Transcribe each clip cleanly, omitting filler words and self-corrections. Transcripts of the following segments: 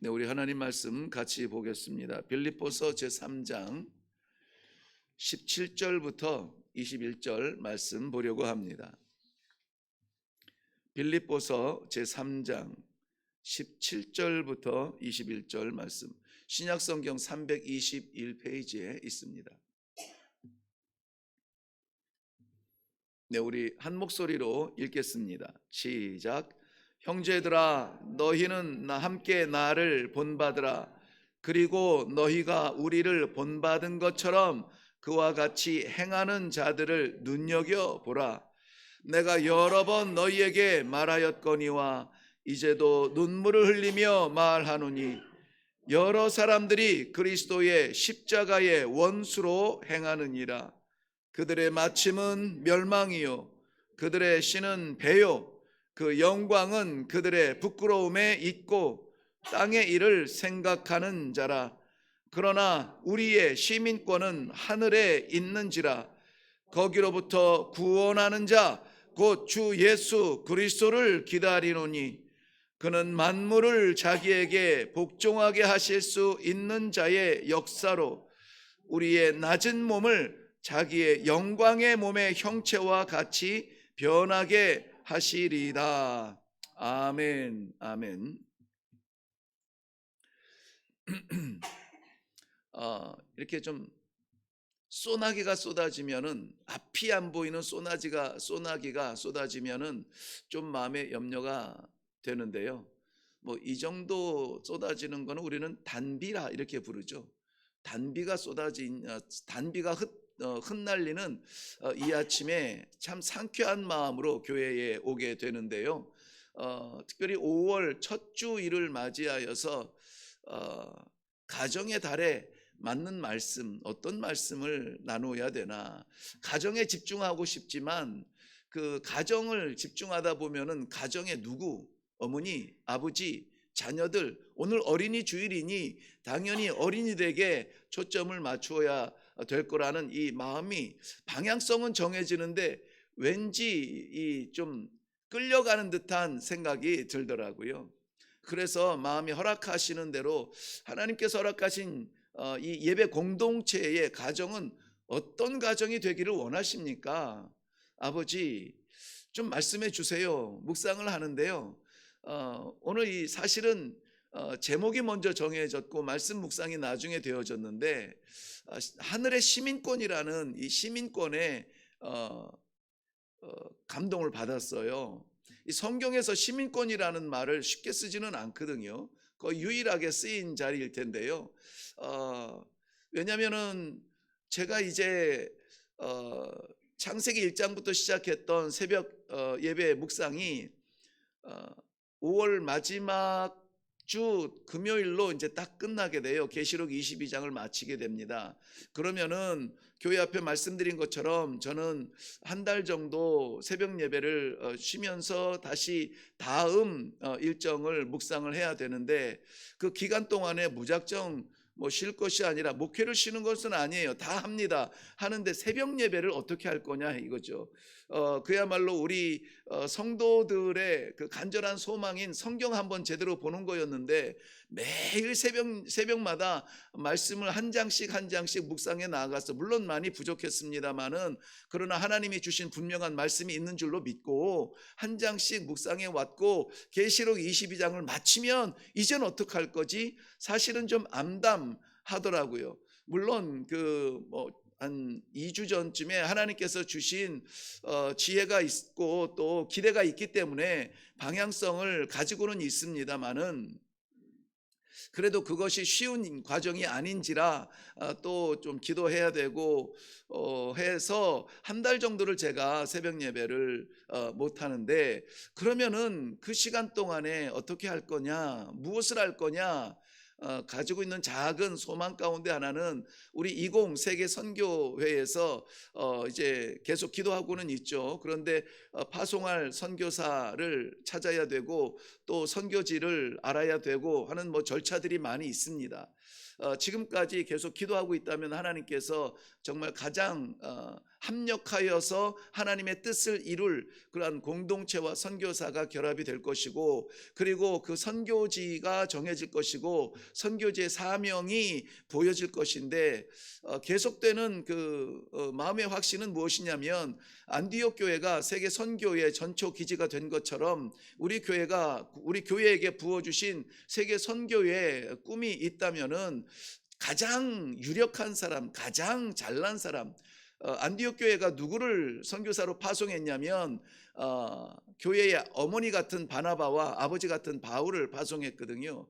네, 우리 하나님 말씀 같이 보겠습니다. 빌립보서 제3장 17절부터 21절 말씀 보려고 합니다. 빌립보서 제3장 17절부터 21절 말씀, 신약성경 321페이지에 있습니다. 네, 우리 한 목소리로 읽겠습니다. 시작. 형제들아, 너희는 함께 나를 본받으라. 그리고 너희가 우리를 본받은 것처럼 그와 같이 행하는 자들을 눈여겨보라. 내가 여러 번 너희에게 말하였거니와 이제도 눈물을 흘리며 말하노니, 여러 사람들이 그리스도의 십자가의 원수로 행하느니라. 그들의 마침은 멸망이요 그들의 신은 배요 그 영광은 그들의 부끄러움에 있고 땅의 일을 생각하는 자라. 그러나 우리의 시민권은 하늘에 있는지라. 거기로부터 구원하는 자 곧 주 예수 그리스도를 기다리노니, 그는 만물을 자기에게 복종하게 하실 수 있는 자의 역사로 우리의 낮은 몸을 자기의 영광의 몸의 형체와 같이 변하게 하시리다. 아멘. 아멘. 이렇게 좀 소나기가 쏟아지면은, 앞이 안 보이는 소나기가 쏟아지면은 좀 마음에 염려가 되는데요. 뭐 이 정도 쏟아지는 거는 우리는 단비라 이렇게 부르죠. 단비가 흩날리는 이 아침에 참 상쾌한 마음으로 교회에 오게 되는데요. 특별히 5월 첫 주일을 맞이하여서 가정의 달에 맞는 말씀, 어떤 말씀을 나누어야 되나, 가정에 집중하고 싶지만 그 가정을 집중하다 보면은 가정의 누구, 어머니, 아버지, 자녀들, 오늘 어린이 주일이니 당연히 어린이들에게 초점을 맞추어야 될 거라는 이 마음이, 방향성은 정해지는데 왠지 이 좀 끌려가는 듯한 생각이 들더라고요. 그래서 마음이 허락하시는 대로 하나님께서 허락하신 이 예배 공동체의 가정은 어떤 가정이 되기를 원하십니까? 아버지, 좀 말씀해 주세요. 묵상을 하는데요. 오늘 이 사실은 제목이 먼저 정해졌고 말씀 묵상이 나중에 되어졌는데, 하늘의 시민권이라는 이 시민권에 감동을 받았어요. 이 성경에서 시민권이라는 말을 쉽게 쓰지는 않거든요. 거의 유일하게 쓰인 자리일 텐데요. 왜냐하면은 제가 이제 창세기 1장부터 시작했던 새벽 예배 묵상이 5월 마지막 주 금요일로 이제 딱 끝나게 돼요. 계시록 22장을 마치게 됩니다. 그러면은 교회 앞에 말씀드린 것처럼 저는 한 달 정도 새벽 예배를 쉬면서 다시 다음 일정을 묵상을 해야 되는데, 그 기간 동안에 무작정 뭐 쉴 것이 아니라, 목회를 쉬는 것은 아니에요. 다 합니다. 하는데 새벽 예배를 어떻게 할 거냐 이거죠. 그야말로 우리 성도들의 그 간절한 소망인 성경 한번 제대로 보는 거였는데, 매일 새벽마다 말씀을 한 장씩 묵상해 나아갔어. 물론 많이 부족했습니다만은, 그러나 하나님이 주신 분명한 말씀이 있는 줄로 믿고 한 장씩 묵상해 왔고, 계시록 22장을 마치면 이젠 어떡할 거지? 사실은 좀 암담하더라고요. 물론 한 2주 전쯤에 하나님께서 주신 지혜가 있고 또 기대가 있기 때문에 방향성을 가지고는 있습니다만은, 그래도 그것이 쉬운 과정이 아닌지라 또 좀 기도해야 되고 해서 한 달 정도를 제가 새벽 예배를 못 하는데, 그러면은 그 시간 동안에 어떻게 할 거냐, 무엇을 할 거냐, 가지고 있는 작은 소망 가운데 하나는 우리 20 세계 선교회에서 이제 계속 기도하고는 있죠. 그런데 파송할 선교사를 찾아야 되고 또 선교지를 알아야 되고 하는 뭐 절차들이 많이 있습니다. 지금까지 계속 기도하고 있다면 하나님께서 정말 가장 합력하여서 하나님의 뜻을 이룰 그러한 공동체와 선교사가 결합이 될 것이고, 그리고 그 선교지가 정해질 것이고 선교지의 사명이 보여질 것인데, 계속되는 마음의 확신은 무엇이냐면, 안디옥 교회가 세계 선교의 전초 기지가 된 것처럼 우리 교회에게 부어주신 세계 선교의 꿈이 있다면은, 가장 유력한 사람, 가장 잘난 사람, 안디옥 교회가 누구를 선교사로 파송했냐면, 교회의 어머니 같은 바나바와 아버지 같은 바울을 파송했거든요.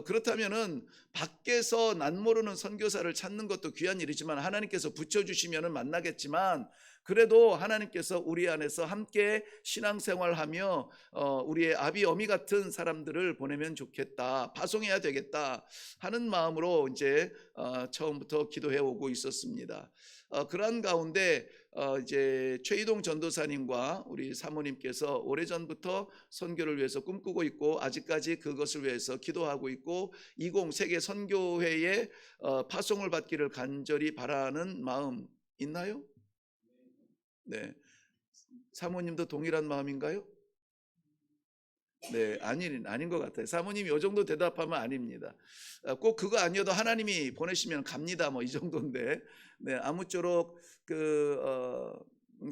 그렇다면은 밖에서 난모르는 선교사를 찾는 것도 귀한 일이지만, 하나님께서 붙여주시면은 만나겠지만, 그래도 하나님께서 우리 안에서 함께 신앙생활하며 우리의 아비 어미 같은 사람들을 보내면 좋겠다, 파송해야 되겠다 하는 마음으로 이제 처음부터 기도해 오고 있었습니다. 그러한 가운데 이제 최이동 전도사님과 우리 사모님께서 오래전부터 선교를 위해서 꿈꾸고 있고, 아직까지 그것을 위해서 기도하고 있고, 20 세계 선교회의 파송을 받기를 간절히 바라는 마음 있나요? 네, 사모님도 동일한 마음인가요? 네, 아닌 것 같아요. 사모님이 이 정도 대답하면 아닙니다. 꼭 그거 아니어도 하나님이 보내시면 갑니다, 뭐 이 정도인데, 네, 아무쪼록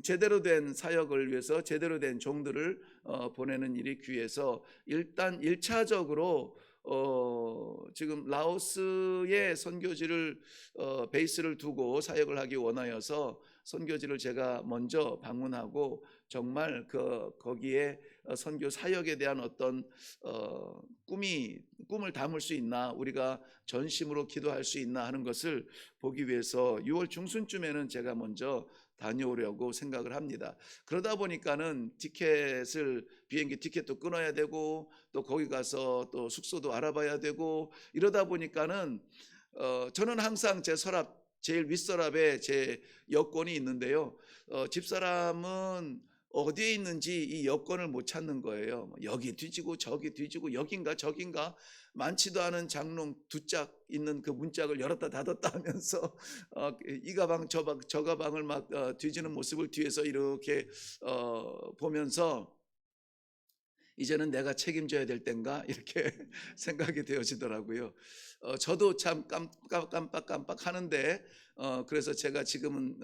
제대로 된 사역을 위해서 제대로 된 종들을 보내는 일이 귀해서, 일단 1차적으로 지금 라오스의 선교지를 베이스를 두고 사역을 하기 원하여서 선교지를 제가 먼저 방문하고, 정말 거기에 선교 사역에 대한 어떤 꿈을 담을 수 있나, 우리가 전심으로 기도할 수 있나 하는 것을 보기 위해서 6월 중순쯤에는 제가 먼저 다녀오려고 생각을 합니다. 그러다 보니까는 비행기 티켓도 끊어야 되고, 또 거기 가서 또 숙소도 알아봐야 되고, 이러다 보니까는 저는 항상 제 서랍, 제일 윗서랍에 제 여권이 있는데요. 집사람은 어디에 있는지 이 여권을 못 찾는 거예요. 여기 뒤지고 저기 뒤지고, 여긴가 저긴가, 많지도 않은 장롱 2짝 있는 그 문짝을 열었다 닫았다 하면서 이 가방 저 가방을 막 뒤지는 모습을 뒤에서 이렇게 보면서, 이제는 내가 책임져야 될 땐가 이렇게 생각이 되어지더라고요. 저도 참 깜빡 하는데, 그래서 제가 지금은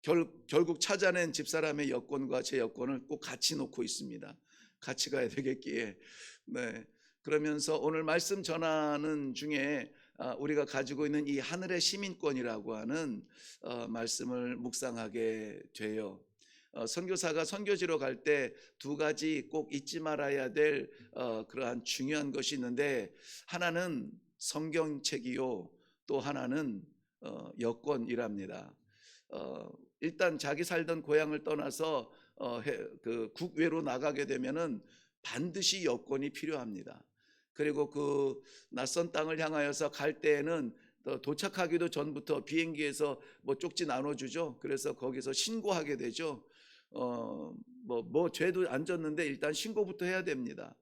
결국 찾아낸 집사람의 여권과 제 여권을 꼭 같이 놓고 있습니다. 같이 가야 되겠기에. 네. 그러면서 오늘 말씀 전하는 중에 우리가 가지고 있는 이 하늘의 시민권이라고 하는 말씀을 묵상하게 돼요. 선교사가 선교지로 갈 때 2가지 꼭 잊지 말아야 될 그러한 중요한 것이 있는데, 하나는 성경책이요, 또 하나는 여권이랍니다. 일단 자기 살던 고향을 떠나서 그 국외로 나가게 되면은 반드시 여권이 필요합니다. 그리고 그 낯선 땅을 향하여서 갈 때에는 도착하기도 전부터 비행기에서 뭐 쪽지 나눠주죠. 그래서 거기서 신고하게 되죠. 죄도 안 졌는데 일단 신고부터 해야 됩니다.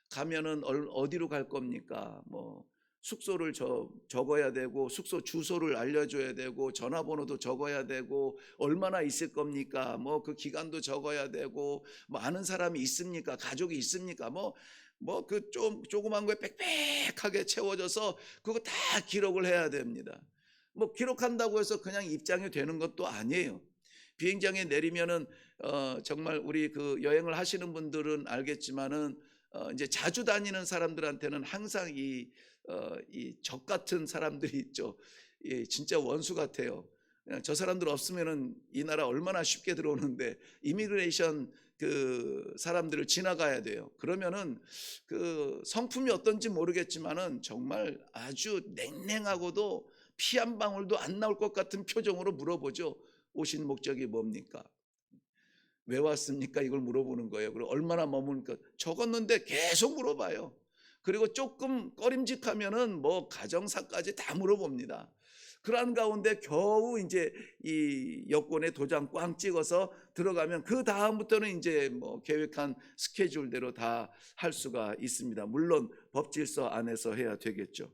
가면은 어디로 갈 겁니까? 뭐 숙소를 적어야 되고, 숙소 주소를 알려줘야 되고, 전화번호도 적어야 되고, 얼마나 있을 겁니까? 뭐 그 기간도 적어야 되고, 뭐 아는 사람이 있습니까? 가족이 있습니까? 조그만 거에 빽빽하게 채워져서 그거 다 기록을 해야 됩니다. 뭐 기록한다고 해서 그냥 입장이 되는 것도 아니에요. 비행장에 내리면은 정말 우리 그 여행을 하시는 분들은 알겠지만은, 이제 자주 다니는 사람들한테는 항상 이 적 같은 사람들이 있죠. 진짜 원수 같아요. 저 사람들 없으면은 이 나라 얼마나 쉽게 들어오는데, 이미그레이션 그 사람들을 지나가야 돼요. 그러면은 그 성품이 어떤지 모르겠지만은 정말 아주 냉랭하고도 피 한 방울도 안 나올 것 같은 표정으로 물어보죠. 오신 목적이 뭡니까? 왜 왔습니까? 이걸 물어보는 거예요. 그리고 얼마나 머무니까 적었는데 계속 물어봐요. 그리고 조금 꺼림직하면은 뭐 가정사까지 다 물어봅니다. 그러한 가운데 겨우 이제 이 여권에 도장 꽝 찍어서 들어가면, 그 다음부터는 이제 뭐 계획한 스케줄대로 다 할 수가 있습니다. 물론 법질서 안에서 해야 되겠죠.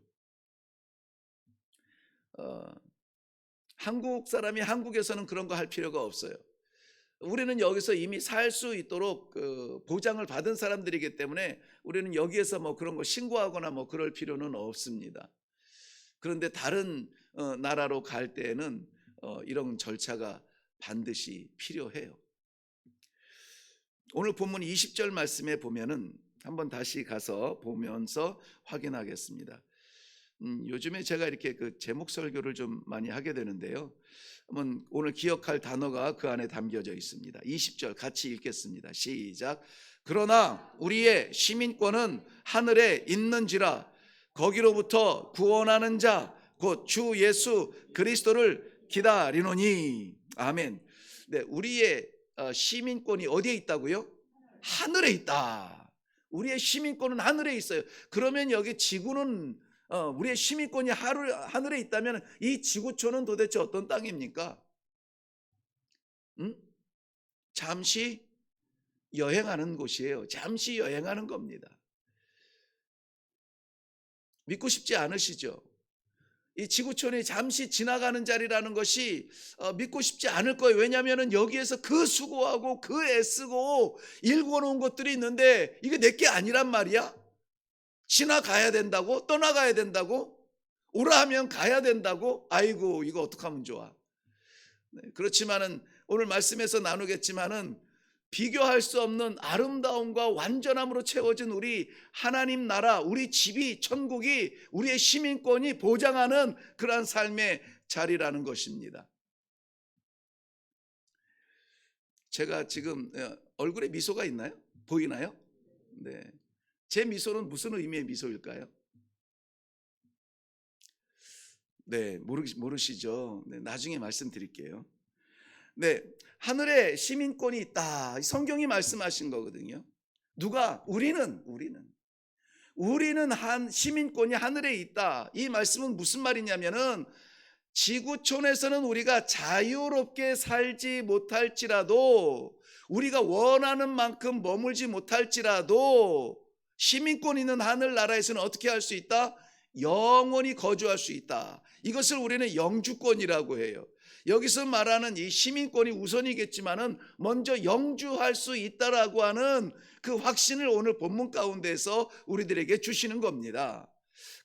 한국 사람이 한국에서는 그런 거 할 필요가 없어요. 우리는 여기서 이미 살 수 있도록 보장을 받은 사람들이기 때문에 우리는 여기에서 뭐 그런 거 신고하거나 뭐 그럴 필요는 없습니다. 그런데 다른 나라로 갈 때에는 이런 절차가 반드시 필요해요. 오늘 본문 20절 말씀에 보면은 한번 다시 가서 보면서 확인하겠습니다. 요즘에 제가 이렇게 그 제목 설교를 좀 많이 하게 되는데요. 한번 오늘 기억할 단어가 그 안에 담겨져 있습니다. 20절 같이 읽겠습니다. 시작. 그러나 우리의 시민권은 하늘에 있는지라 거기로부터 구원하는 자 곧 주 예수 그리스도를 기다리노니. 아멘. 네, 우리의 시민권이 어디에 있다고요? 하늘에 있다. 우리의 시민권은 하늘에 있어요. 그러면 여기 지구는 우리의 시민권이 하늘에 있다면 이 지구촌은 도대체 어떤 땅입니까? 잠시 여행하는 곳이에요. 잠시 여행하는 겁니다. 믿고 싶지 않으시죠? 이 지구촌이 잠시 지나가는 자리라는 것이 믿고 싶지 않을 거예요. 왜냐하면 여기에서 그 수고하고 그 애쓰고 일궈놓은 것들이 있는데 이게 내게 아니란 말이야? 지나가야 된다고? 떠나가야 된다고? 오라 하면 가야 된다고? 아이고 이거 어떡하면 좋아. 네, 그렇지만은 오늘 말씀에서 나누겠지만은 비교할 수 없는 아름다움과 완전함으로 채워진 우리 하나님 나라, 우리 집이, 천국이, 우리의 시민권이 보장하는 그러한 삶의 자리라는 것입니다. 제가 지금 얼굴에 미소가 있나요? 보이나요? 네. 제 미소는 무슨 의미의 미소일까요? 네, 모르시죠? 네, 나중에 말씀드릴게요. 네, 하늘에 시민권이 있다. 성경이 말씀하신 거거든요. 누가? 우리는 한 시민권이 하늘에 있다. 이 말씀은 무슨 말이냐면은 지구촌에서는 우리가 자유롭게 살지 못할지라도, 우리가 원하는 만큼 머물지 못할지라도 시민권 있는 하늘나라에서는 어떻게 할 수 있다? 영원히 거주할 수 있다. 이것을 우리는 영주권이라고 해요. 여기서 말하는 이 시민권이 우선이겠지만은 먼저 영주할 수 있다라고 하는 그 확신을 오늘 본문 가운데서 우리들에게 주시는 겁니다.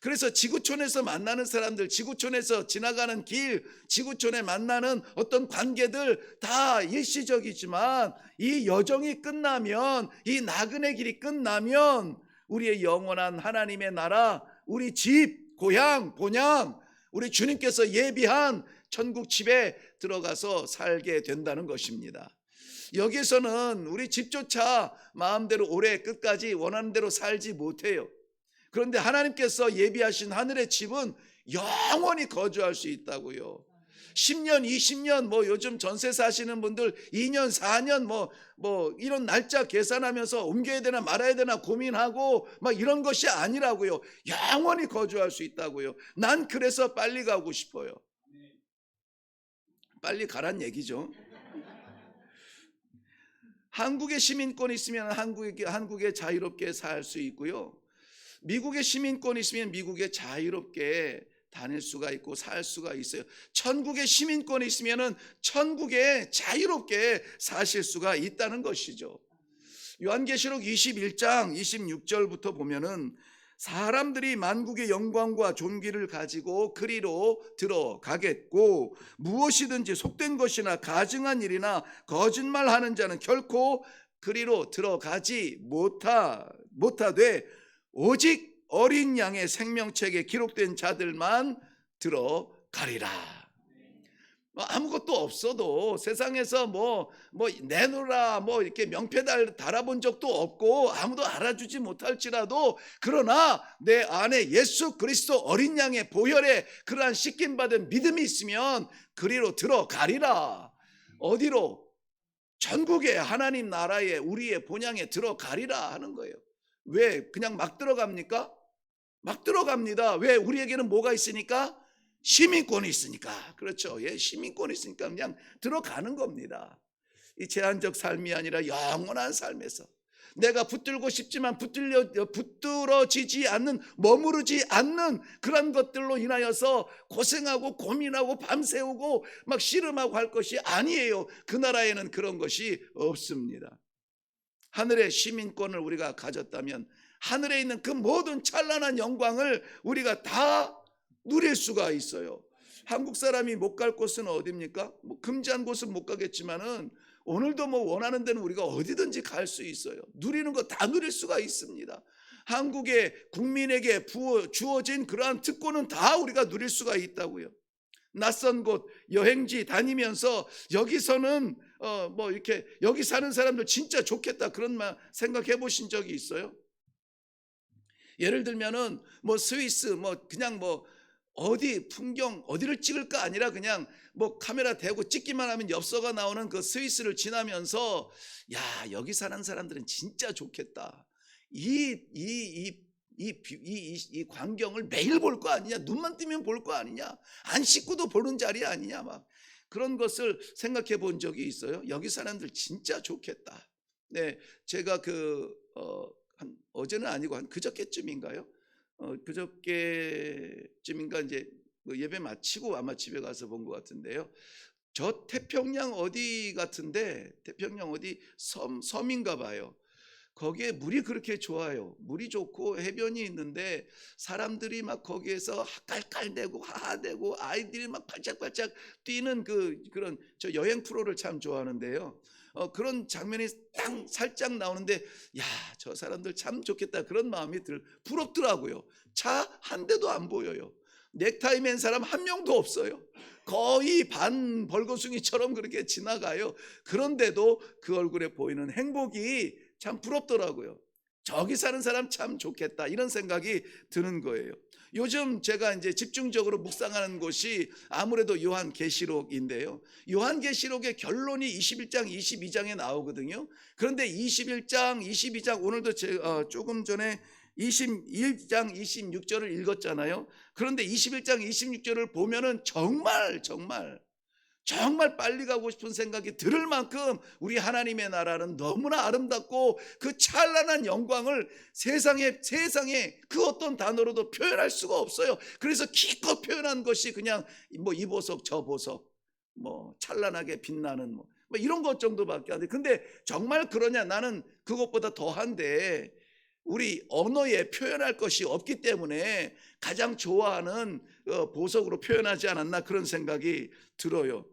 그래서 지구촌에서 만나는 사람들, 지구촌에서 지나가는 길, 지구촌에 만나는 어떤 관계들 다 일시적이지만 이 여정이 끝나면, 이 나그네 길이 끝나면 우리의 영원한 하나님의 나라, 우리 집, 고향, 본향, 우리 주님께서 예비한 천국 집에 들어가서 살게 된다는 것입니다. 여기에서는 우리 집조차 마음대로 오래 끝까지 원하는 대로 살지 못해요. 그런데 하나님께서 예비하신 하늘의 집은 영원히 거주할 수 있다고요. 10년, 20년, 뭐 요즘 전세 사시는 분들 2년, 4년 뭐 이런 날짜 계산하면서 옮겨야 되나 말아야 되나 고민하고 막 이런 것이 아니라고요. 영원히 거주할 수 있다고요. 난 그래서 빨리 가고 싶어요. 빨리 가란 얘기죠. 한국의 시민권이 있으면 한국에 자유롭게 살 수 있고요. 미국의 시민권이 있으면 미국에 자유롭게 다닐 수가 있고 살 수가 있어요. 천국의 시민권이 있으면 천국에 자유롭게 사실 수가 있다는 것이죠. 요한계시록 21장 26절부터 보면은 사람들이 만국의 영광과 존귀를 가지고 그리로 들어가겠고 무엇이든지 속된 것이나 가증한 일이나 거짓말하는 자는 결코 그리로 들어가지 못하되 오직 어린 양의 생명책에 기록된 자들만 들어가리라. 아무것도 없어도 세상에서 뭐 내놓으라 이렇게 명패 달아본 적도 없고 아무도 알아주지 못할지라도 그러나 내 안에 예수 그리스도 어린 양의 보혈에 그러한 씻김 받은 믿음이 있으면 그리로 들어가리라. 어디로? 전국의 하나님 나라에 우리의 본향에 들어가리라 하는 거예요. 왜 그냥 막 들어갑니까? 막 들어갑니다. 왜? 우리에게는 뭐가 있으니까? 시민권이 있으니까. 그렇죠. 예, 시민권이 있으니까 그냥 들어가는 겁니다. 이 제한적 삶이 아니라 영원한 삶에서 내가 붙들고 싶지만 붙들어지지 않는, 머무르지 않는 그런 것들로 인하여서 고생하고 고민하고 밤새우고 막 씨름하고 할 것이 아니에요. 그 나라에는 그런 것이 없습니다. 하늘의 시민권을 우리가 가졌다면 하늘에 있는 그 모든 찬란한 영광을 우리가 다 누릴 수가 있어요. 한국 사람이 못 갈 곳은 어디입니까? 뭐 금지한 곳은 못 가겠지만은 오늘도 뭐 원하는 데는 우리가 어디든지 갈 수 있어요. 누리는 거 다 누릴 수가 있습니다. 한국의 국민에게 주어진 그러한 특권은 다 우리가 누릴 수가 있다고요. 낯선 곳 여행지 다니면서 여기서는 뭐 이렇게 여기 사는 사람들 진짜 좋겠다 그런 말 생각해 보신 적이 있어요? 예를 들면은 뭐 스위스 뭐 그냥 뭐 어디 풍경 어디를 찍을까 아니라 그냥 뭐 카메라 대고 찍기만 하면 엽서가 나오는 그 스위스를 지나면서 야 여기 사는 사람들은 진짜 좋겠다. 이 광경을 매일 볼 거 아니냐, 눈만 뜨면 볼 거 아니냐, 안 씻고도 보는 자리 아니냐, 막 그런 것을 생각해 본 적이 있어요. 여기 사람들 진짜 좋겠다. 네, 제가 어제는 아니고 한 그저께쯤인가요? 그저께쯤인가 이제 뭐 예배 마치고 아마 집에 가서 본 것 같은데요. 저 태평양 어디 같은데 태평양 어디 섬인가 봐요. 거기에 물이 그렇게 좋아요. 물이 좋고 해변이 있는데 사람들이 막 거기에서 깔깔대고 하하대고 아이들이 막 발짝발짝 뛰는 그런 저 여행 프로를 참 좋아하는데요. 그런 장면이 딱 살짝 나오는데 야, 저 사람들 참 좋겠다 그런 마음이 부럽더라고요. 차 한 대도 안 보여요. 넥타이 맨 사람 한 명도 없어요. 거의 반 벌거숭이처럼 그렇게 지나가요. 그런데도 그 얼굴에 보이는 행복이 참 부럽더라고요. 저기 사는 사람 참 좋겠다 이런 생각이 드는 거예요. 요즘 제가 이제 집중적으로 묵상하는 곳이 아무래도 요한계시록인데요. 요한계시록의 결론이 21장 22장에 나오거든요. 그런데 21장 22장 오늘도 조금 전에 21장 26절을 읽었잖아요. 그런데 21장 26절을 보면은 정말 빨리 가고 싶은 생각이 들을 만큼 우리 하나님의 나라는 너무나 아름답고 그 찬란한 영광을 세상에 그 어떤 단어로도 표현할 수가 없어요. 그래서 기껏 표현한 것이 그냥 뭐 이 보석 저 보석 뭐 찬란하게 빛나는 뭐 이런 것 정도밖에 안 돼. 근데 정말 그러냐? 나는 그것보다 더한데 우리 언어에 표현할 것이 없기 때문에 가장 좋아하는 보석으로 표현하지 않았나 그런 생각이 들어요.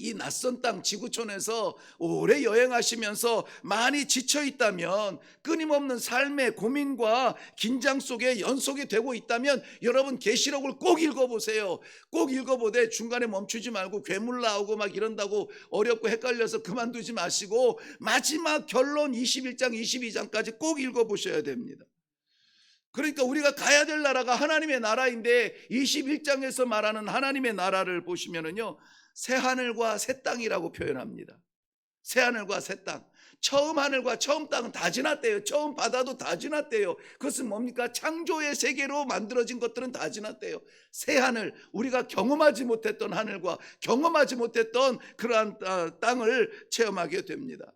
이 낯선 땅 지구촌에서 오래 여행하시면서 많이 지쳐 있다면, 끊임없는 삶의 고민과 긴장 속에 연속이 되고 있다면 여러분 계시록을 꼭 읽어보세요. 꼭 읽어보되 중간에 멈추지 말고 괴물 나오고 막 이런다고 어렵고 헷갈려서 그만두지 마시고 마지막 결론 21장 22장까지 꼭 읽어보셔야 됩니다. 그러니까 우리가 가야 될 나라가 하나님의 나라인데 21장에서 말하는 하나님의 나라를 보시면은요, 새 하늘과 새 땅이라고 표현합니다. 새 하늘과 새 땅. 처음 하늘과 처음 땅은 다 지났대요. 처음 바다도 다 지났대요. 그것은 뭡니까? 창조의 세계로 만들어진 것들은 다 지났대요. 새 하늘, 우리가 경험하지 못했던 하늘과 경험하지 못했던 그러한 땅을 체험하게 됩니다.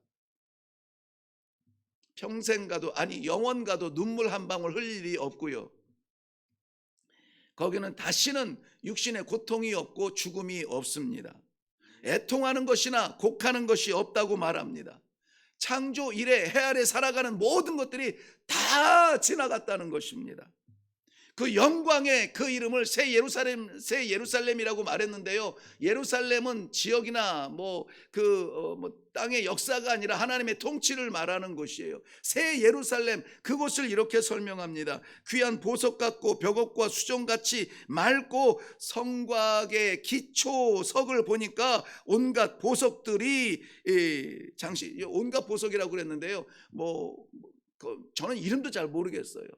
평생 가도, 아니 영원 가도 눈물 한 방울 흘릴 일이 없고요. 거기는 다시는 육신의 고통이 없고 죽음이 없습니다. 애통하는 것이나 곡하는 것이 없다고 말합니다. 창조 이래 해 아래 살아가는 모든 것들이 다 지나갔다는 것입니다. 그 영광의 그 이름을 새 예루살렘이라고 말했는데요. 예루살렘은 지역이나 땅의 역사가 아니라 하나님의 통치를 말하는 곳이에요. 새 예루살렘, 그곳을 이렇게 설명합니다. 귀한 보석 같고 벽옥과 수정같이 맑고 성곽의 기초석을 보니까 온갖 보석들이 온갖 보석이라고 그랬는데요. 저는 이름도 잘 모르겠어요.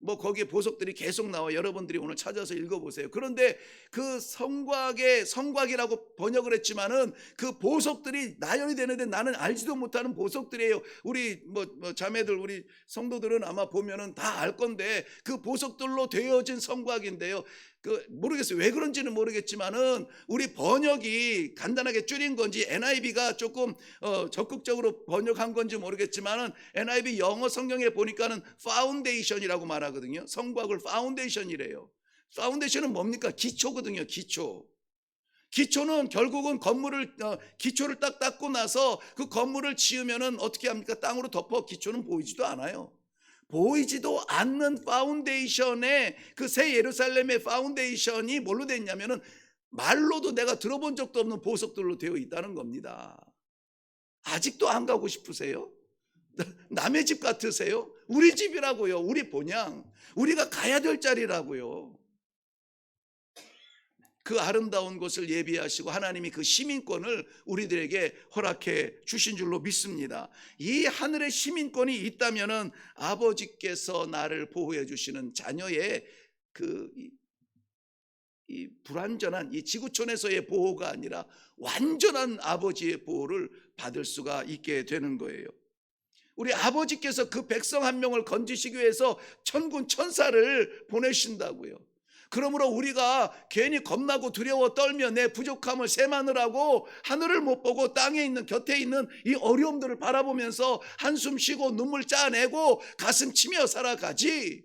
거기에 보석들이 계속 나와. 여러분들이 오늘 찾아서 읽어보세요. 그런데 그 성곽이라고 번역을 했지만은 그 보석들이 나열이 되는데 나는 알지도 못하는 보석들이에요. 우리 자매들, 우리 성도들은 아마 보면은 다 알 건데 그 보석들로 되어진 성곽인데요. 모르겠어요. 왜 그런지는 모르겠지만은 우리 번역이 간단하게 줄인 건지 NIV가 조금 적극적으로 번역한 건지 모르겠지만은 NIV 영어 성경에 보니까는 파운데이션이라고 말하거든요. 성곽을 파운데이션이래요. 파운데이션은 뭡니까? 기초거든요. 기초는 결국은 건물을 기초를 딱 닦고 나서 그 건물을 지으면은 어떻게 합니까? 땅으로 덮어. 기초는 보이지도 않아요. 보이지도 않는 파운데이션의 그 새 예루살렘의 파운데이션이 뭘로 되어 있냐면은 말로도 내가 들어본 적도 없는 보석들로 되어 있다는 겁니다. 아직도 안 가고 싶으세요? 남의 집 같으세요? 우리 집이라고요. 우리 본향. 우리가 가야 될 자리라고요. 그 아름다운 곳을 예비하시고 하나님이 그 시민권을 우리들에게 허락해 주신 줄로 믿습니다. 이 하늘의 시민권이 있다면은 아버지께서 나를 보호해 주시는 자녀의 이 불완전한 이 지구촌에서의 보호가 아니라 완전한 아버지의 보호를 받을 수가 있게 되는 거예요. 우리 아버지께서 그 백성 한 명을 건지시기 위해서 천군 천사를 보내신다고요. 그러므로 우리가 괜히 겁나고 두려워 떨며 내 부족함을 세마느라고 하늘을 못 보고 땅에 있는 곁에 있는 이 어려움들을 바라보면서 한숨 쉬고 눈물 짜내고 가슴 치며 살아가지,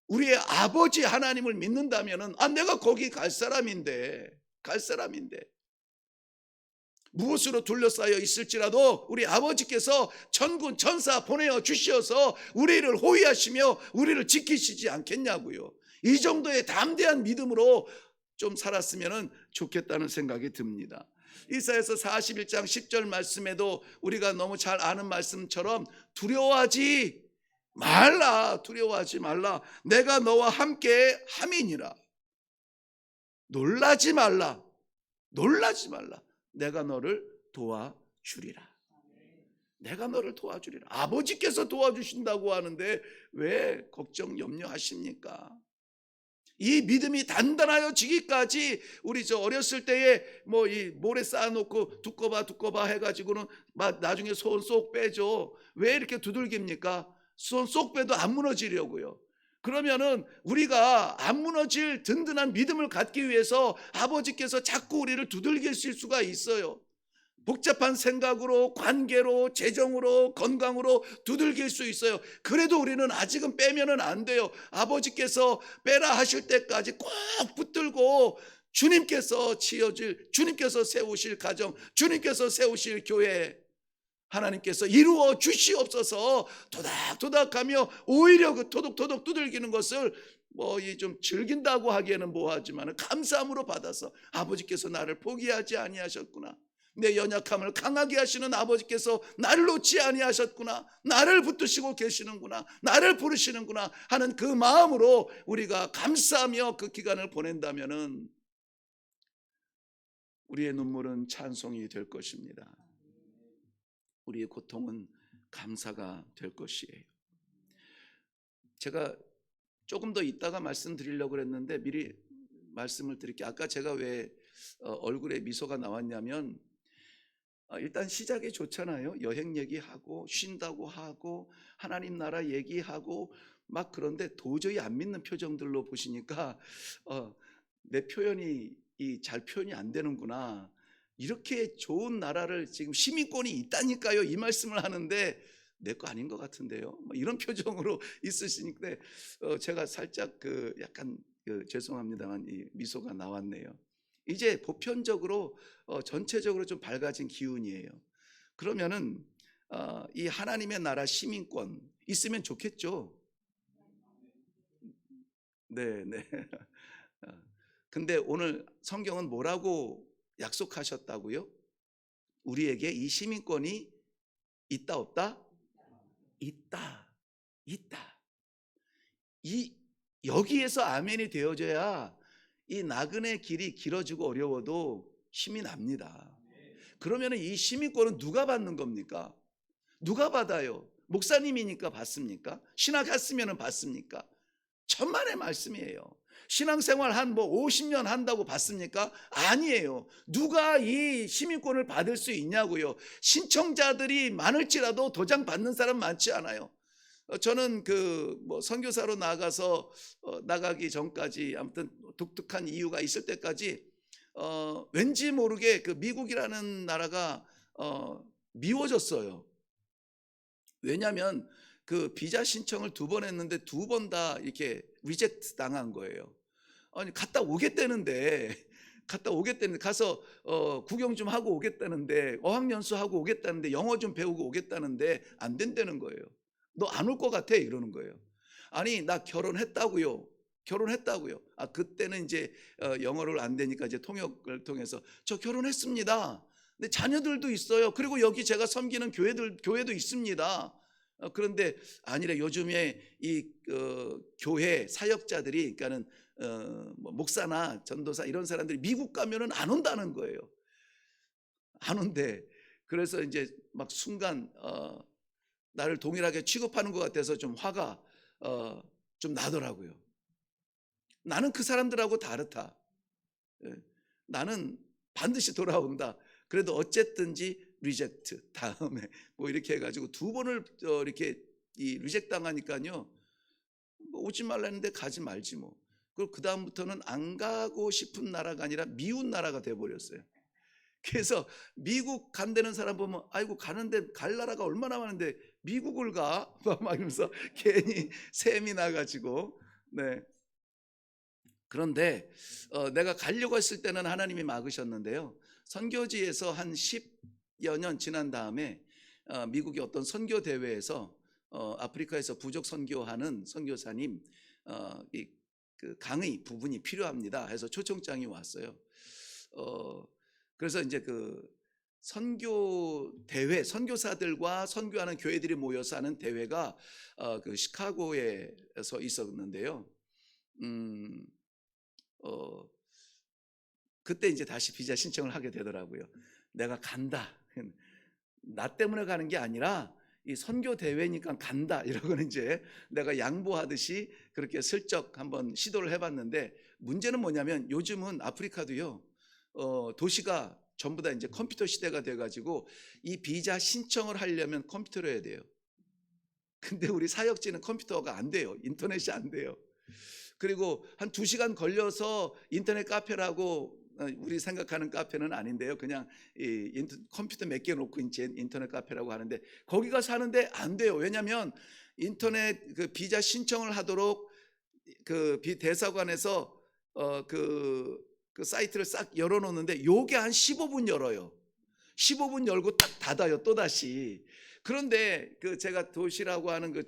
우리의 아버지 하나님을 믿는다면은 내가 거기 갈 사람인데 무엇으로 둘러싸여 있을지라도 우리 아버지께서 천군 천사 보내어 주시어서 우리를 호위하시며 우리를 지키시지 않겠냐고요. 이 정도의 담대한 믿음으로 좀 살았으면 좋겠다는 생각이 듭니다. 이사야서 41장 10절 말씀에도 우리가 너무 잘 아는 말씀처럼 두려워하지 말라, 내가 너와 함께 함이니라. 놀라지 말라, 내가 너를 도와주리라. 아버지께서 도와주신다고 하는데 왜 걱정 염려하십니까? 이 믿음이 단단하여지기까지 우리 어렸을 때에 이 모래 쌓아놓고 두꺼봐 해가지고는 나중에 손 쏙 빼죠. 왜 이렇게 두들깁니까? 손 쏙 빼도 안 무너지려고요. 그러면은 우리가 안 무너질 든든한 믿음을 갖기 위해서 아버지께서 자꾸 우리를 두들기실 수가 있어요. 복잡한 생각으로, 관계로, 재정으로, 건강으로 두들길 수 있어요. 그래도 우리는 아직은 빼면은 안 돼요. 아버지께서 빼라 하실 때까지 꼭 붙들고 주님께서 주님께서 세우실 가정, 주님께서 세우실 교회, 하나님께서 이루어 주시옵소서 토닥토닥하며 오히려 그 토독토독 두들기는 것을 좀 즐긴다고 하기에는 뭐하지만 감사함으로 받아서 아버지께서 나를 포기하지 아니하셨구나, 내 연약함을 강하게 하시는 아버지께서 나를 놓지 아니하셨구나, 나를 붙드시고 계시는구나, 나를 부르시는구나 하는 그 마음으로 우리가 감사하며 그 기간을 보낸다면은 우리의 눈물은 찬송이 될 것입니다. 우리의 고통은 감사가 될 것이에요. 제가 조금 더 이따가 말씀드리려고 했는데 미리 말씀을 드릴게요. 아까 제가 왜 얼굴에 미소가 나왔냐면 일단 시작이 좋잖아요. 여행 얘기하고 쉰다고 하고 하나님 나라 얘기하고 그런데 도저히 안 믿는 표정들로 보시니까 내 표현이 잘 표현이 안 되는구나. 이렇게 좋은 나라를 지금 시민권이 있다니까요. 이 말씀을 하는데 내 거 아닌 것 같은데요. 이런 표정으로 있으시니까 제가 살짝 약간 죄송합니다만 이 미소가 나왔네요. 이제 보편적으로 전체적으로 좀 밝아진 기운이에요. 그러면은 이 하나님의 나라 시민권 있으면 좋겠죠. 네. 근데 오늘 성경은 뭐라고 약속하셨다고요? 우리에게 이 시민권이 있다 없다? 있다. 여기에서 아멘이 되어져야 이 나그네 길이 길어지고 어려워도 힘이 납니다. 그러면 이 시민권은 누가 받는 겁니까? 누가 받아요? 목사님이니까 받습니까? 신학 갔으면 받습니까? 천만의 말씀이에요. 신앙생활 한 50년 한다고 받습니까? 아니에요. 누가 이 시민권을 받을 수 있냐고요. 신청자들이 많을지라도 도장 받는 사람 많지 않아요. 저는 선교사로 나가기 전까지 아무튼 독특한 이유가 있을 때까지 왠지 모르게 그 미국이라는 나라가 미워졌어요. 왜냐하면 그 비자 신청을 2번 했는데 2번 다 이렇게 리젝트 당한 거예요. 아니 갔다 오겠다는데 가서 구경 좀 하고 오겠다는데 어학연수 하고 오겠다는데 영어 좀 배우고 오겠다는데 안 된다는 거예요. 너 안 올 것 같아 이러는 거예요. 아니 나 결혼했다고요. 아 그때는 이제 영어를 안 되니까 이제 통역을 통해서 저 결혼했습니다. 근데 자녀들도 있어요. 그리고 여기 제가 섬기는 교회도 있습니다. 그런데 아니래. 요즘에 이 교회 사역자들이 그러니까는 뭐 목사나 전도사 이런 사람들이 미국 가면은 안 온다는 거예요. 안 온대. 그래서 이제 막 순간 나를 동일하게 취급하는 것 같아서 좀 화가 좀 나더라고요. 나는 그 사람들하고 다르다. 예. 나는 반드시 돌아온다. 그래도 어쨌든지 리젝트 다음에 뭐 이렇게 해가지고 2번을 이렇게 이 리젝트 당하니까요. 뭐 오지 말라는데 가지 말지 뭐. 그리고 그 다음부터는 안 가고 싶은 나라가 아니라 미운 나라가 돼 버렸어요. 그래서 미국 간다는 사람 보면 아이고 가는데 갈 나라가 얼마나 많은데 미국을 가? 막 이러면서 괜히 셈이 나가지고 네. 그런데 내가 가려고 했을 때는 하나님이 막으셨는데요. 선교지에서 한 10여 년 지난 다음에 미국의 어떤 선교 대회에서 아프리카에서 부족 선교하는 선교사님 그 강의 부분이 필요합니다 해서 초청장이 왔어요. 그래서 이제 그 선교 대회, 선교사들과 선교하는 교회들이 모여서 하는 대회가 그 시카고에서 있었는데요. 음, 어, 그때 이제 다시 비자 신청을 하게 되더라고요. 내가 간다. 나 때문에 가는 게 아니라 이 선교 대회니까 간다. 이러고는 이제 내가 양보하듯이 그렇게 슬쩍 한번 시도를 해봤는데 문제는 뭐냐면 요즘은 아프리카도요. 도시가 전부 다 이제 컴퓨터 시대가 돼가지고 이 비자 신청을 하려면 컴퓨터로 해야 돼요. 근데 우리 사역지는 컴퓨터가 안 돼요. 인터넷이 안 돼요. 그리고 한 2시간 걸려서 인터넷 카페라고 우리 생각하는 카페는 아닌데요. 그냥 컴퓨터 몇 개 놓고 이제 인터넷 카페라고 하는데 거기 가서 하는데 안 돼요. 왜냐하면 인터넷 그 비자 신청을 하도록 그 대사관에서 그 사이트를 싹 열어놓는데 요게 한 15분 열어요. 15분 열고 딱 닫아요. 또 다시. 그런데 그 제가 도시라고 하는 그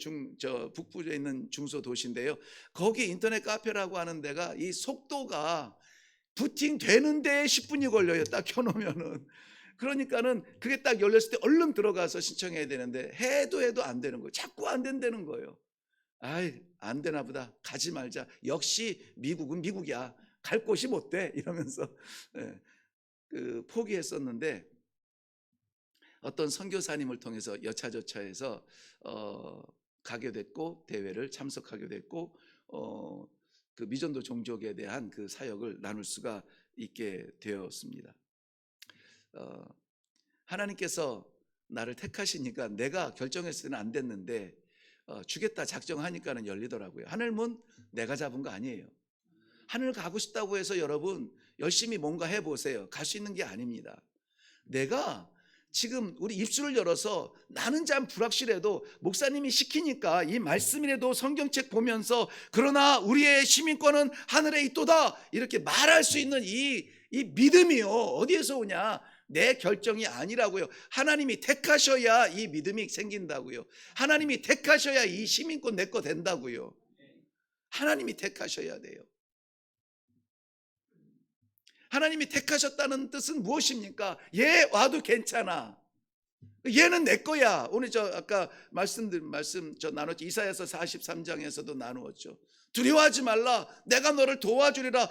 북부에 있는 중소 도시인데요. 거기 인터넷 카페라고 하는 데가 이 속도가 부팅 되는데 10분이 걸려요. 딱 켜놓으면은. 그러니까는 그게 딱 열렸을 때 얼른 들어가서 신청해야 되는데 해도 안 되는 거예요. 자꾸 안 된다는 거예요. 아이, 안 되나 보다. 가지 말자. 역시 미국은 미국이야. 갈 곳이 못 돼. 이러면서 그 포기했었는데 어떤 선교사님을 통해서 여차저차해서 가게 됐고 대회를 참석하게 됐고 그 미전도 종족에 대한 그 사역을 나눌 수가 있게 되었습니다. 하나님께서 나를 택하시니까 내가 결정했을 때는 안 됐는데 주겠다 작정하니까는 열리더라고요. 하늘문 내가 잡은 거 아니에요. 하늘 가고 싶다고 해서 여러분 열심히 뭔가 해보세요. 갈 수 있는 게 아닙니다. 내가 지금 우리 입술을 열어서 나는 참 불확실해도 목사님이 시키니까 이 말씀이라도 성경책 보면서 그러나 우리의 시민권은 하늘에 있도다 이렇게 말할 수 있는 이 믿음이요 어디에서 오냐? 내 결정이 아니라고요. 하나님이 택하셔야 이 믿음이 생긴다고요. 하나님이 택하셔야 이 시민권 내 거 된다고요. 하나님이 택하셔야 돼요. 하나님이 택하셨다는 뜻은 무엇입니까? 얘 와도 괜찮아. 얘는 내 거야. 오늘 저 아까 말씀 저 나눴죠. 이사야서 43장에서도 나누었죠. 두려워하지 말라. 내가 너를 도와주리라.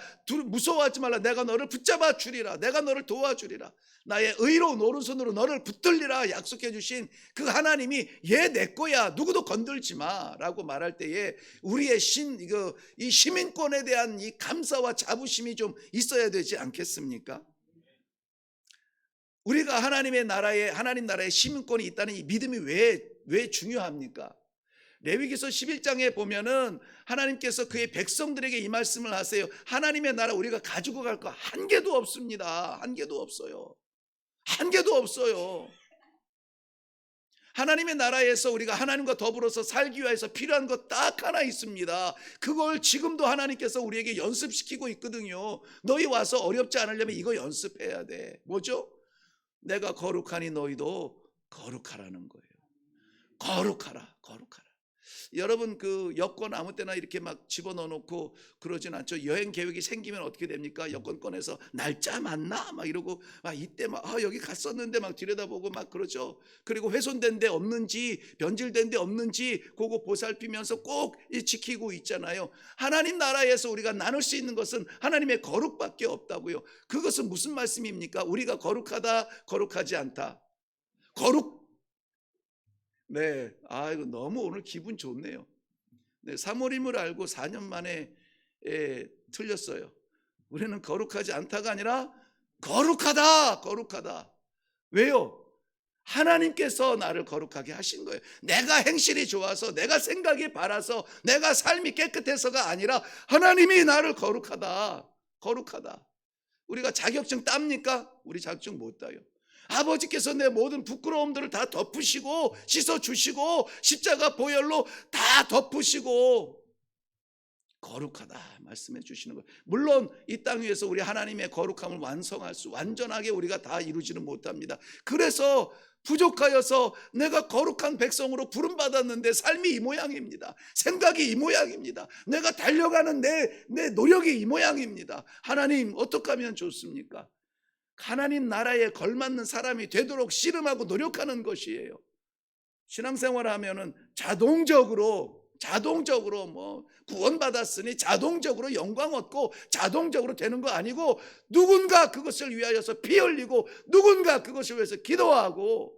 무서워하지 말라. 내가 너를 붙잡아 주리라. 내가 너를 도와주리라. 나의 의로운 오른손으로 너를 붙들리라 약속해 주신 그 하나님이 얘 내 거야. 누구도 건들지 마라고 말할 때에 우리의 이 시민권에 대한 이 감사와 자부심이 좀 있어야 되지 않겠습니까? 우리가 하나님 나라의 시민권이 있다는 이 믿음이 왜 중요합니까? 레위기서 11장에 보면은 하나님께서 그의 백성들에게 이 말씀을 하세요. 하나님의 나라 우리가 가지고 갈 거 한 개도 없습니다. 한 개도 없어요. 한 개도 없어요. 하나님의 나라에서 우리가 하나님과 더불어서 살기 위해서 필요한 것 딱 하나 있습니다. 그걸 지금도 하나님께서 우리에게 연습시키고 있거든요. 너희 와서 어렵지 않으려면 이거 연습해야 돼. 뭐죠? 내가 거룩하니 너희도 거룩하라는 거예요. 거룩하라, 거룩하라. 여러분 그 여권 아무 때나 이렇게 막 집어넣어 놓고 그러진 않죠. 여행 계획이 생기면 어떻게 됩니까? 여권 꺼내서 날짜 맞나? 막 이러고 막 이때 막 여기 갔었는데 막 들여다보고 막 그러죠. 그리고 훼손된 데 없는지 변질된 데 없는지 그거 보살피면서 꼭 지키고 있잖아요. 하나님 나라에서 우리가 나눌 수 있는 것은 하나님의 거룩밖에 없다고요. 그것은 무슨 말씀입니까? 우리가 거룩하다, 거룩하지 않다. 거룩. 네, 이거 너무 오늘 기분 좋네요. 네, 사모님을 알고 4년 만에 틀렸어요. 우리는 거룩하지 않다가 아니라 거룩하다, 거룩하다. 왜요? 하나님께서 나를 거룩하게 하신 거예요. 내가 행실이 좋아서, 내가 생각이 바라서, 내가 삶이 깨끗해서가 아니라 하나님이 나를 거룩하다, 거룩하다. 우리가 자격증 땁니까? 우리 자격증 못 따요. 아버지께서 내 모든 부끄러움들을 다 덮으시고 씻어주시고 십자가 보혈로 다 덮으시고 거룩하다 말씀해 주시는 거예요. 물론 이 땅 위에서 우리 하나님의 거룩함을 완전하게 우리가 다 이루지는 못합니다. 그래서 부족하여서 내가 거룩한 백성으로 부름받았는데 삶이 이 모양입니다. 생각이 이 모양입니다. 내가 달려가는 내 노력이 이 모양입니다. 하나님 어떻게 하면 좋습니까? 하나님 나라에 걸맞는 사람이 되도록 씨름하고 노력하는 것이에요. 신앙생활 하면은 자동적으로 뭐 구원받았으니 자동적으로 영광 얻고 자동적으로 되는 거 아니고 누군가 그것을 위하여서 피 흘리고 누군가 그것을 위해서 기도하고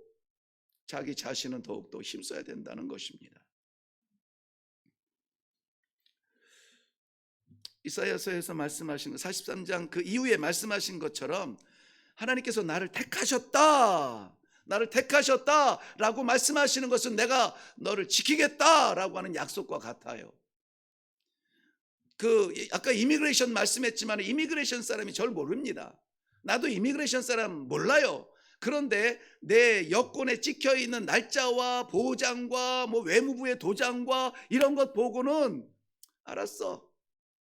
자기 자신은 더욱더 힘써야 된다는 것입니다. 이사야서에서 말씀하신 43장 그 이후에 말씀하신 것처럼 하나님께서 나를 택하셨다라고 말씀하시는 것은 내가 너를 지키겠다라고 하는 약속과 같아요. 아까 이미그레이션 말씀했지만 이미그레이션 사람이 절 모릅니다. 나도 이미그레이션 사람 몰라요. 그런데 내 여권에 찍혀 있는 날짜와 보장과 뭐 외무부의 도장과 이런 것 보고는 알았어.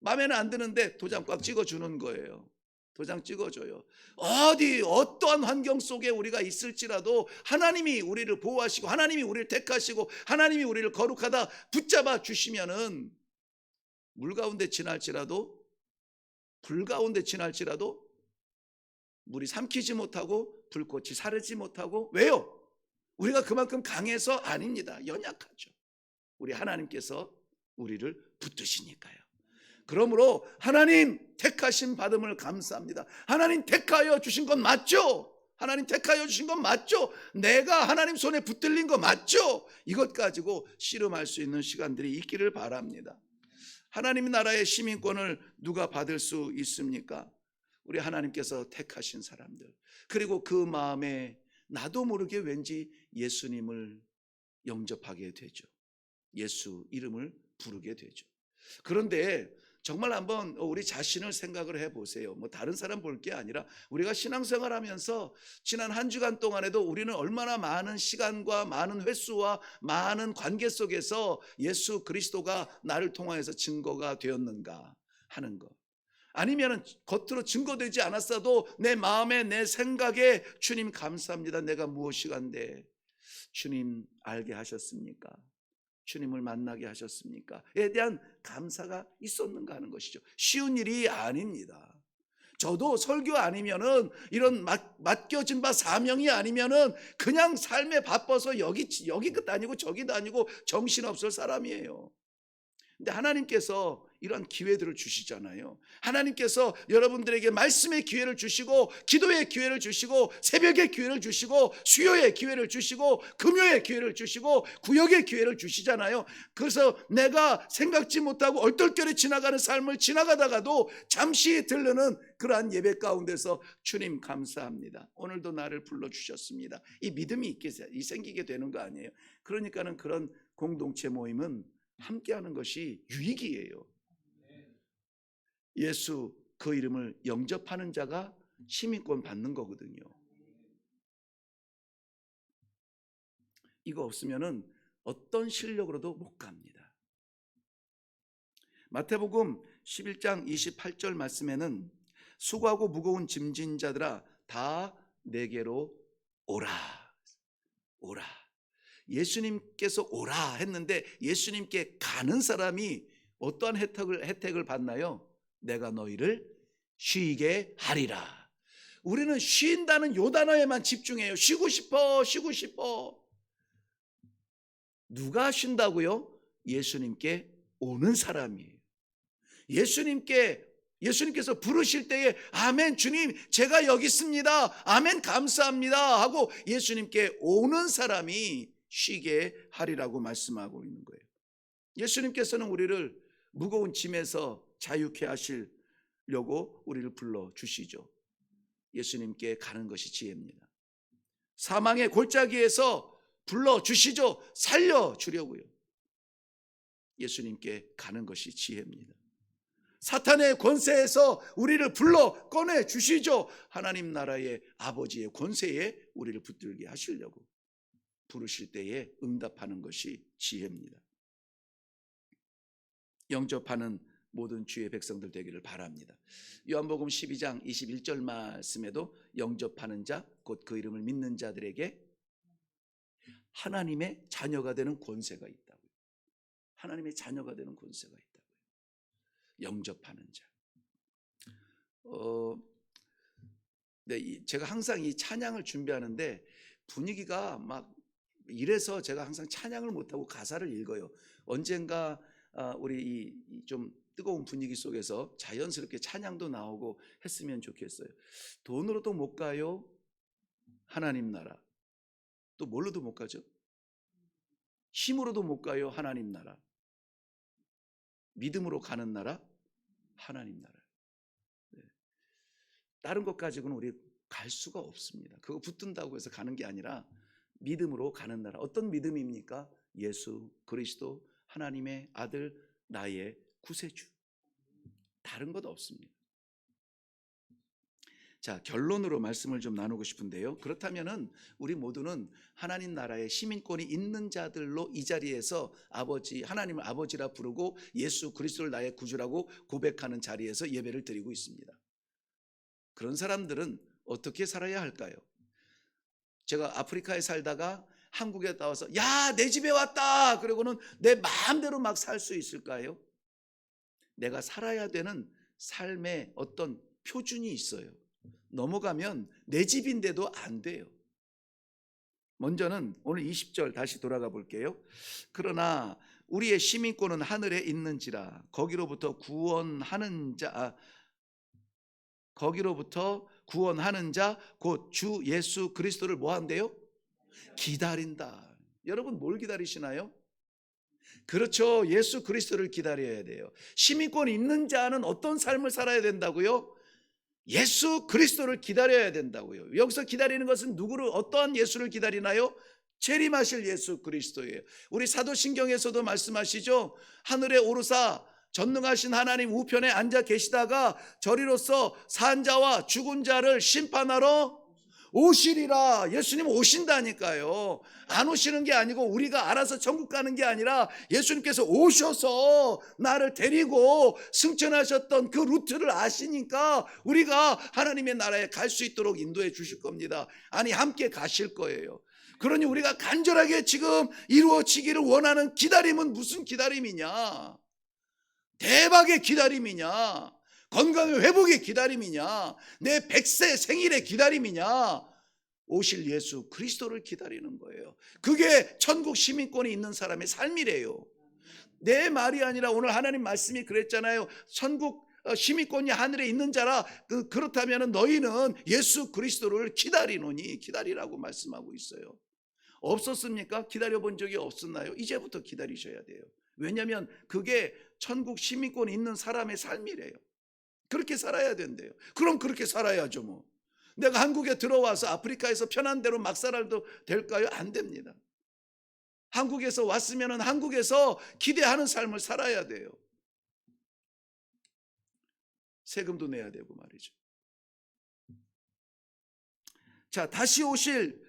마음에는 안 드는데 도장 꽉 찍어주는 거예요. 도장 찍어줘요. 어떠한 환경 속에 우리가 있을지라도 하나님이 우리를 보호하시고 하나님이 우리를 택하시고 하나님이 우리를 거룩하다 붙잡아 주시면은 물 가운데 지날지라도 불 가운데 지날지라도 물이 삼키지 못하고 불꽃이 사르지 못하고 왜요? 우리가 그만큼 강해서 아닙니다. 연약하죠. 우리 하나님께서 우리를 붙드시니까요. 그러므로 하나님 택하심 받음을 감사합니다. 하나님 택하여 주신 건 맞죠? 하나님 택하여 주신 건 맞죠? 내가 하나님 손에 붙들린 거 맞죠? 이것 가지고 씨름할 수 있는 시간들이 있기를 바랍니다. 하나님 나라의 시민권을 누가 받을 수 있습니까? 우리 하나님께서 택하신 사람들. 그리고 그 마음에 나도 모르게 왠지 예수님을 영접하게 되죠. 예수 이름을 부르게 되죠. 그런데 정말 한번 우리 자신을 생각을 해보세요. 뭐 다른 사람 볼 게 아니라 우리가 신앙생활하면서 지난 한 주간 동안에도 우리는 얼마나 많은 시간과 많은 횟수와 많은 관계 속에서 예수 그리스도가 나를 통하여서 증거가 되었는가 하는 것. 아니면 겉으로 증거되지 않았어도 내 마음에 내 생각에 주님 감사합니다. 내가 무엇이간데 주님 알게 하셨습니까? 주님을 만나게 하셨습니까? 에 대한 감사가 있었는가 하는 것이죠. 쉬운 일이 아닙니다. 저도 설교 아니면은 이런 맡겨진 바 사명이 아니면은 그냥 삶에 바빠서 여기 다니고 저기 다니고 정신없을 사람이에요. 근데 하나님께서 이런 기회들을 주시잖아요. 하나님께서 여러분들에게 말씀의 기회를 주시고 기도의 기회를 주시고 새벽의 기회를 주시고 수요의 기회를 주시고 금요의 기회를 주시고 구역의 기회를 주시잖아요. 그래서 내가 생각지 못하고 얼떨결에 지나가는 삶을 지나가다가도 잠시 들르는 그러한 예배 가운데서 주님 감사합니다. 오늘도 나를 불러주셨습니다. 이 믿음이 생기게 되는 거 아니에요. 그러니까는 그런 공동체 모임은 함께하는 것이 유익이에요. 예수 그 이름을 영접하는 자가 시민권 받는 거거든요. 이거 없으면은 어떤 실력으로도 못 갑니다. 마태복음 11장 28절 말씀에는 수고하고 무거운 짐진 자들아 다 내게로 오라. 오라. 예수님께서 오라 했는데 예수님께 가는 사람이 어떠한 혜택을 받나요? 내가 너희를 쉬게 하리라. 우리는 쉰다는 요 단어에만 집중해요. 쉬고 싶어, 쉬고 싶어. 누가 쉰다고요? 예수님께 오는 사람이에요. 예수님께서 부르실 때에 아멘 주님 제가 여기 있습니다. 아멘 감사합니다 하고 예수님께 오는 사람이 쉬게 하리라고 말씀하고 있는 거예요. 예수님께서는 우리를 무거운 짐에서 자유케 하시려고 우리를 불러주시죠. 예수님께 가는 것이 지혜입니다. 사망의 골짜기에서 불러주시죠. 살려주려고요. 예수님께 가는 것이 지혜입니다. 사탄의 권세에서 우리를 불러 꺼내주시죠. 하나님 나라의 아버지의 권세에 우리를 붙들게 하시려고 부르실 때에 응답하는 것이 지혜입니다. 영접하는 모든 주의 백성들 되기를 바랍니다. 요한복음 12장 21절 말씀에도 영접하는 자 곧 그 이름을 믿는 자들에게 하나님의 자녀가 되는 권세가 있다고요. 하나님의 자녀가 되는 권세가 있다고요. 영접하는 자. 네, 제가 항상 이 찬양을 준비하는데 분위기가 막 이래서 제가 항상 찬양을 못하고 가사를 읽어요. 언젠가 우리 이 좀 뜨거운 분위기 속에서 자연스럽게 찬양도 나오고 했으면 좋겠어요. 돈으로도 못 가요. 하나님 나라. 또 뭘로도 못 가죠? 힘으로도 못 가요. 하나님 나라. 믿음으로 가는 나라, 하나님 나라. 네. 다른 것 가지고는 우리 갈 수가 없습니다. 그거 붙든다고 해서 가는 게 아니라 믿음으로 가는 나라. 어떤 믿음입니까? 예수 그리스도 하나님의 아들 나의 구세주. 다른 것 없습니다. 자, 결론으로 말씀을 좀 나누고 싶은데요. 그렇다면은 우리 모두는 하나님 나라의 시민권이 있는 자들로 이 자리에서 하나님을 아버지라 부르고 예수 그리스도를 나의 구주라고 고백하는 자리에서 예배를 드리고 있습니다. 그런 사람들은 어떻게 살아야 할까요? 제가 아프리카에 살다가 한국에 나와서 야, 내 집에 왔다. 그러고는 내 마음대로 막 살 수 있을까요? 내가 살아야 되는 삶의 어떤 표준이 있어요. 넘어가면 내 집인데도 안 돼요. 먼저는 오늘 20절 다시 돌아가 볼게요. 그러나 우리의 시민권은 하늘에 있는지라 거기로부터 구원하는 자 곧 주 예수 그리스도를 뭐 한대요? 기다린다. 여러분 뭘 기다리시나요? 그렇죠. 예수 그리스도를 기다려야 돼요. 시민권이 있는 자는 어떤 삶을 살아야 된다고요? 예수 그리스도를 기다려야 된다고요. 여기서 기다리는 것은 누구를 어떠한 예수를 기다리나요? 재림하실 예수 그리스도예요. 우리 사도신경에서도 말씀하시죠. 하늘에 오르사 전능하신 하나님 우편에 앉아 계시다가 저리로서 산 자와 죽은 자를 심판하러 오시리라. 예수님 오신다니까요. 안 오시는 게 아니고 우리가 알아서 천국 가는 게 아니라 예수님께서 오셔서 나를 데리고 승천하셨던 그 루트를 아시니까 우리가 하나님의 나라에 갈 수 있도록 인도해 주실 겁니다. 아니 함께 가실 거예요. 그러니 우리가 간절하게 지금 이루어지기를 원하는 기다림은 무슨 기다림이냐? 대박의 기다림이냐? 건강의 회복의 기다림이냐? 내 100세 생일의 기다림이냐? 오실 예수 그리스도를 기다리는 거예요. 그게 천국 시민권이 있는 사람의 삶이래요. 내 말이 아니라 오늘 하나님 말씀이 그랬잖아요. 천국 시민권이 하늘에 있는 자라. 그렇다면 너희는 예수 그리스도를 기다리라고 말씀하고 있어요. 없었습니까? 기다려본 적이 없었나요? 이제부터 기다리셔야 돼요. 왜냐하면 그게 천국 시민권이 있는 사람의 삶이래요. 그렇게 살아야 된대요. 그럼 그렇게 살아야죠 뭐. 내가 한국에 들어와서 아프리카에서 편한 대로 막 살아도 될까요? 안 됩니다. 한국에서 왔으면 한국에서 기대하는 삶을 살아야 돼요. 세금도 내야 되고 말이죠. 자, 다시 오실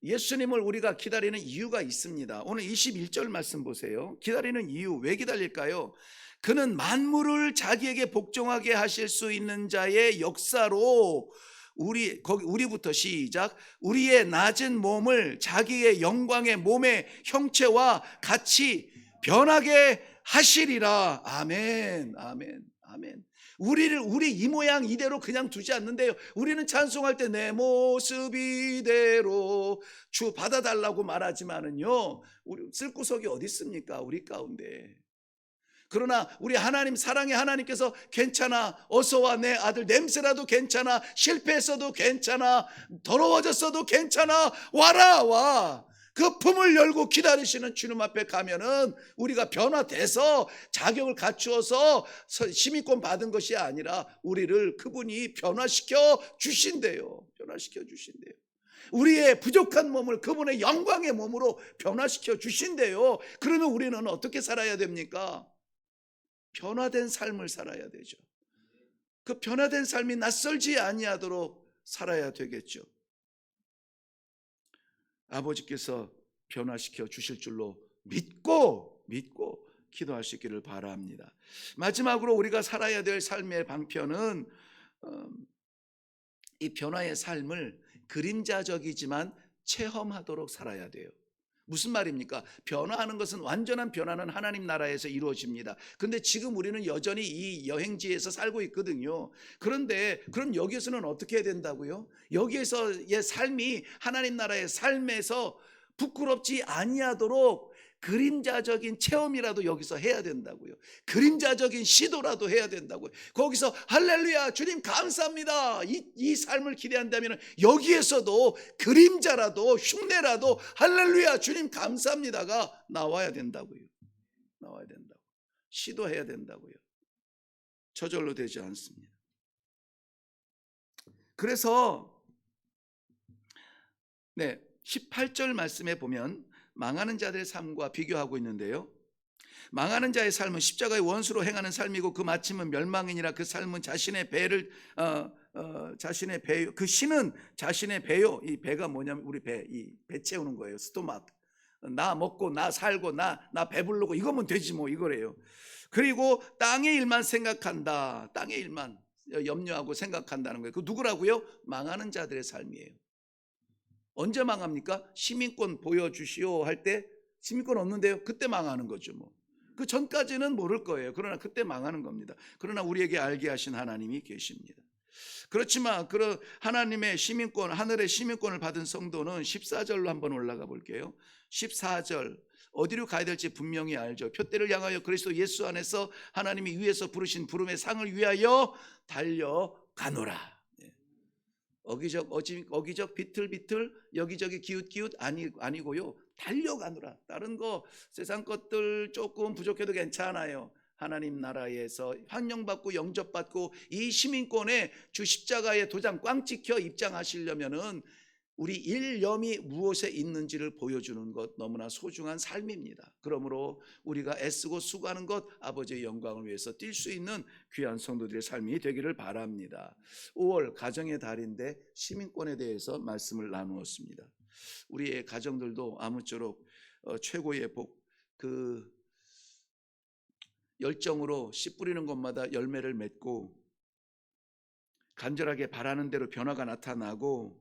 예수님을 우리가 기다리는 이유가 있습니다. 오늘 21절 말씀 보세요. 기다리는 이유, 왜 기다릴까요? 그는 만물을 자기에게 복종하게 하실 수 있는 자의 역사로 우리부터 시작. 우리의 낮은 몸을 자기의 영광의 몸의 형체와 같이 변하게 하시리라. 아멘, 아멘, 아멘. 우리 이 모양 이대로 그냥 두지 않는데요. 우리는 찬송할 때 내 모습 이대로 주 받아달라고 말하지만은요, 우리 쓸 구석이 어디 있습니까? 우리 가운데. 그러나 우리 하나님, 사랑의 하나님께서 괜찮아, 어서와 내 아들, 냄새라도 괜찮아, 실패했어도 괜찮아, 더러워졌어도 괜찮아, 와라, 와. 그 품을 열고 기다리시는 주님 앞에 가면은 우리가 변화돼서 자격을 갖추어서 시민권 받은 것이 아니라 우리를 그분이 변화시켜 주신대요. 변화시켜 주신대요. 우리의 부족한 몸을 그분의 영광의 몸으로 변화시켜 주신대요. 그러면 우리는 어떻게 살아야 됩니까? 변화된 삶을 살아야 되죠. 그 변화된 삶이 낯설지 아니하도록 살아야 되겠죠. 아버지께서 변화시켜 주실 줄로 믿고 기도할 수 있기를 바랍니다. 마지막으로 우리가 살아야 될 삶의 방편은 이 변화의 삶을 그림자적이지만 체험하도록 살아야 돼요. 무슨 말입니까? 변화하는 것은, 완전한 변화는 하나님 나라에서 이루어집니다. 그런데 지금 우리는 여전히 이 여행지에서 살고 있거든요. 그런데 그럼 여기에서는 어떻게 해야 된다고요? 여기에서의 삶이 하나님 나라의 삶에서 부끄럽지 아니하도록 그림자적인 체험이라도 여기서 해야 된다고요. 그림자적인 시도라도 해야 된다고요. 거기서 할렐루야 주님 감사합니다, 이 삶을 기대한다면 여기에서도 그림자라도 흉내라도 할렐루야 주님 감사합니다가 나와야 된다고요. 나와야 된다고. 시도해야 된다고요. 저절로 되지 않습니다. 그래서 18절 말씀에 보면 망하는 자들의 삶과 비교하고 있는데요. 망하는 자의 삶은 십자가의 원수로 행하는 삶이고 그 마침은 멸망이니라. 그 삶은 자신의 배를 자신의 배, 그 신은 자신의 배요. 이 배가 뭐냐면 우리 배 채우는 거예요. 스토막. 나 먹고 나 살고 나 배부르고 이거면 되지 뭐, 이거래요. 그리고 땅의 일만 생각한다. 땅의 일만 염려하고 생각한다는 거예요. 그 누구라고요? 망하는 자들의 삶이에요. 언제 망합니까? 시민권 보여주시오 할 때 시민권 없는데요? 그때 망하는 거죠 뭐. 그 전까지는 모를 거예요. 그러나 그때 망하는 겁니다. 그러나 우리에게 알게 하신 하나님이 계십니다. 그렇지만 그런 하나님의 시민권, 하늘의 시민권을 받은 성도는 14절로 한번 올라가 볼게요. 14절, 어디로 가야 될지 분명히 알죠. 표대를 향하여 그리스도 예수 안에서 하나님이 위에서 부르신 부름의 상을 위하여 달려가노라. 어기적 비틀비틀 여기저기 기웃기웃 아니고요. 달려가노라. 다른 거 세상 것들 조금 부족해도 괜찮아요. 하나님 나라에서 환영받고 영접받고 이 시민권에 주 십자가의 도장 꽝 찍혀 입장하시려면은 우리 일념이 무엇에 있는지를 보여주는 것, 너무나 소중한 삶입니다. 그러므로 우리가 애쓰고 수고하는 것, 아버지의 영광을 위해서 뛸 수 있는 귀한 성도들의 삶이 되기를 바랍니다. 5월 가정의 달인데 시민권에 대해서 말씀을 나누었습니다. 우리의 가정들도 아무쪼록 최고의 복, 그 열정으로 씨 뿌리는 것마다 열매를 맺고 간절하게 바라는 대로 변화가 나타나고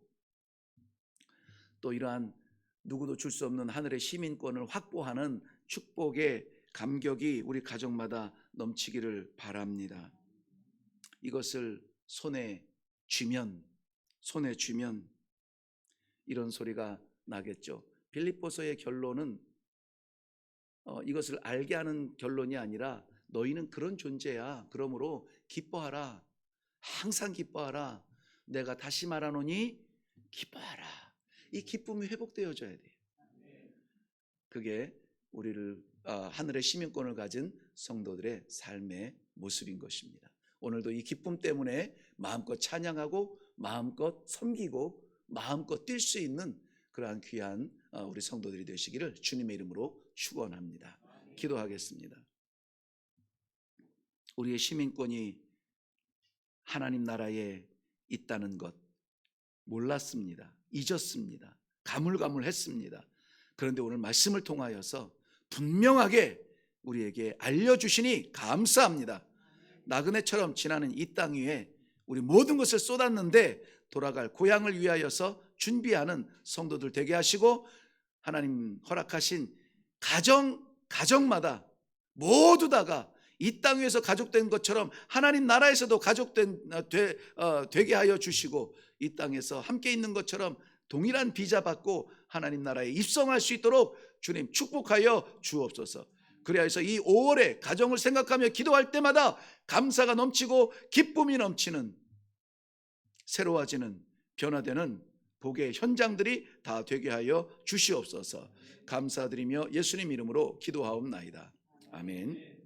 또 이러한 누구도 줄 수 없는 하늘의 시민권을 확보하는 축복의 감격이 우리 가정마다 넘치기를 바랍니다. 이것을 손에 쥐면 이런 소리가 나겠죠. 빌립보서의 결론은 이것을 알게 하는 결론이 아니라 너희는 그런 존재야. 그러므로 기뻐하라. 항상 기뻐하라. 내가 다시 말하노니 기뻐하라. 이 기쁨이 회복되어져야 돼요. 그게 우리를 하늘의 시민권을 가진 성도들의 삶의 모습인 것입니다. 오늘도 이 기쁨 때문에 마음껏 찬양하고 마음껏 섬기고 마음껏 뛸 수 있는 그러한 귀한 우리 성도들이 되시기를 주님의 이름으로 축원합니다. 기도하겠습니다. 우리의 시민권이 하나님 나라에 있다는 것 몰랐습니다. 잊었습니다. 가물가물했습니다. 그런데 오늘 말씀을 통하여서 분명하게 우리에게 알려주시니 감사합니다. 나그네처럼 지나는 이 땅 위에 우리 모든 것을 쏟았는데 돌아갈 고향을 위하여서 준비하는 성도들 되게 하시고, 하나님 허락하신 가정마다 모두 다가 이 땅 위에서 가족된 것처럼 하나님 나라에서도 되게 하여 주시고, 이 땅에서 함께 있는 것처럼 동일한 비자 받고 하나님 나라에 입성할 수 있도록 주님 축복하여 주옵소서. 그래야 해서 이 5월에 가정을 생각하며 기도할 때마다 감사가 넘치고 기쁨이 넘치는, 새로워지는, 변화되는 복의 현장들이 다 되게 하여 주시옵소서. 감사드리며 예수님 이름으로 기도하옵나이다. 아멘.